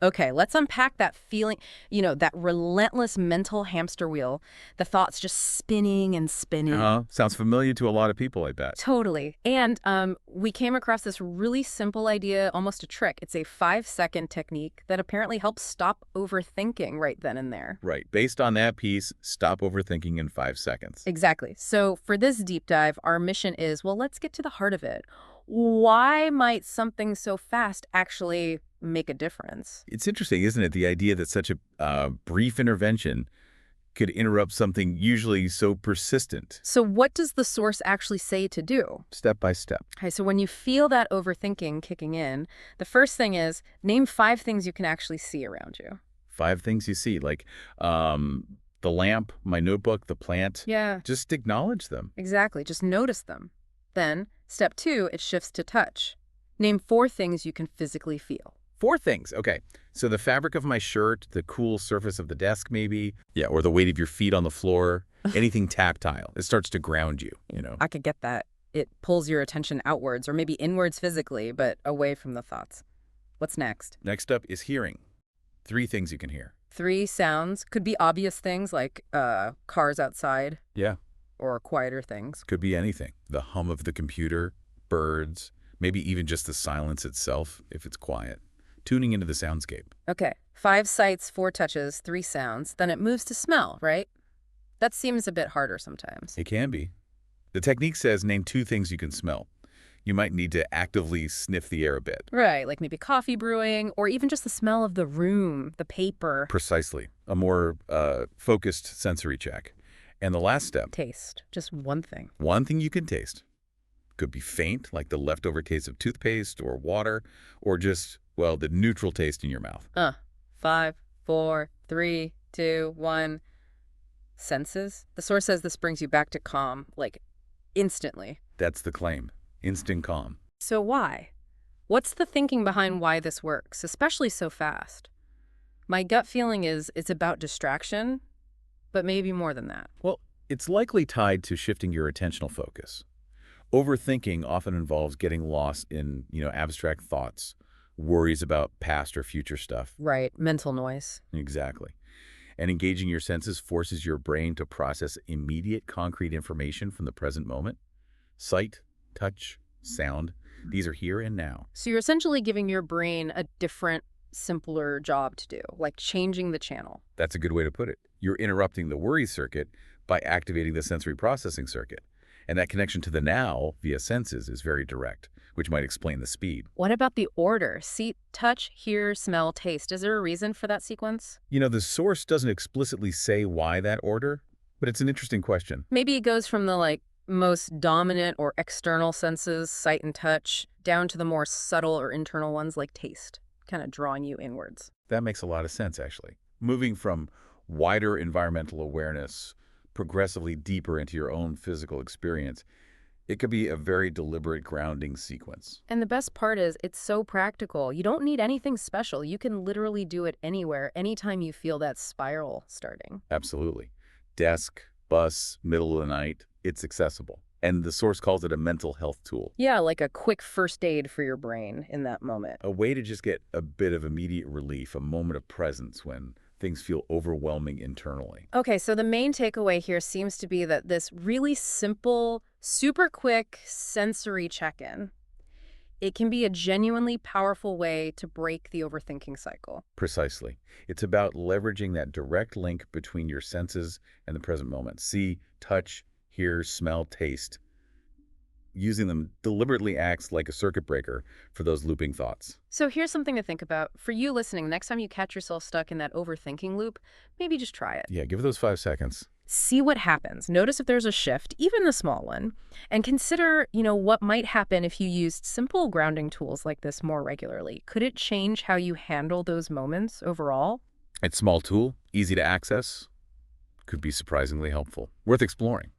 Okay, let's unpack that feeling, that relentless mental hamster wheel, the thoughts just spinning and spinning. Sounds familiar to a lot of people, I bet. Totally. And we came across this really simple idea, almost a trick. It's a 5-second technique that apparently helps stop overthinking right then and there. Right. Based on that piece, stop overthinking in 5 seconds. Exactly. So for this deep dive, our mission is, well, let's get to the heart of it. Why might something so fast actually make a difference? It's interesting, isn't it? The idea that such a brief intervention could interrupt something usually so persistent, So what does the source actually say to do? step by step. Okay, so when you feel that overthinking kicking in, the first thing is name 5 things you can actually see around you. 5 things you see, like the lamp, my notebook, the plant. Yeah, Just acknowledge them. exactly. Just notice them. Then, step 2, it shifts to touch. Name 4 things you can physically feel. 4 things. Okay. So the fabric of my shirt, the cool surface of the desk, maybe. Yeah, or the weight of your feet on the floor. Anything tactile. It starts to ground you. I could get that. It pulls your attention outwards or maybe inwards physically, but away from the thoughts. What's next? Next up is hearing. 3 things you can hear. 3 sounds. Could be obvious things like cars outside Yeah, or quieter things. could be anything. The hum of the computer, birds, maybe even just the silence itself if it's quiet. Tuning into the soundscape. Okay, 5 sights, 4 touches, 3 sounds. Then it moves to smell, right? That seems a bit harder sometimes. It can be. The technique says name 2 things you can smell. You might need to actively sniff the air a bit. Right, like maybe coffee brewing or even just the smell of the room, the paper. Precisely. A more focused sensory check. And the last step, Taste, just one thing. 1 thing you can taste. Could be faint, like the leftover taste of toothpaste or water, or just, well, the neutral taste in your mouth. 5, 4, 3, 2, 1. Senses? The source says this brings you back to calm, like instantly. That's the claim. Instant calm. So why? What's the thinking behind why this works, especially so fast? My gut feeling is it's about distraction, but maybe more than that. Well, it's likely tied to shifting your attentional focus. Overthinking often involves getting lost in, abstract thoughts, worries about past or future stuff. Right, mental noise. Exactly. And engaging your senses forces your brain to process immediate concrete information from the present moment. Sight, touch, sound, these are here and now. So you're essentially giving your brain a different, simpler job to do, like changing the channel. That's a good way to put it. You're interrupting the worry circuit by activating the sensory processing circuit. And that connection to the now via senses is very direct, which might explain the speed. What about the order? See, touch, hear, smell, taste. Is there a reason for that sequence? The source doesn't explicitly say why that order, but it's an interesting question. Maybe it goes from the most dominant or external senses, sight and touch, down to the more subtle or internal ones like taste, kind of drawing you inwards. That makes a lot of sense, actually. Moving from wider environmental awareness progressively deeper into your own physical experience, it could be a very deliberate grounding sequence. And the best part is it's so practical. You don't need anything special. You can literally do it anywhere, anytime you feel that spiral starting. Absolutely. Desk, bus, middle of the night, it's accessible. And the source calls it a mental health tool. Yeah, like a quick first aid for your brain in that moment. A way to just get a bit of immediate relief, a moment of presence when things feel overwhelming internally. Okay, so the main takeaway here seems to be that this really simple, super quick sensory check-in, it can be a genuinely powerful way to break the overthinking cycle. Precisely. It's about leveraging that direct link between your senses and the present moment. See, touch, hear, smell, taste. Using them deliberately acts like a circuit breaker for those looping thoughts. So here's something to think about. For you listening, next time you catch yourself stuck in that overthinking loop, maybe just try it. Yeah, give it those 5 seconds. See what happens. Notice if there's a shift, even a small one, and consider, what might happen if you used simple grounding tools like this more regularly. Could it change how you handle those moments overall? It's a small tool, easy to access, could be surprisingly helpful. Worth exploring.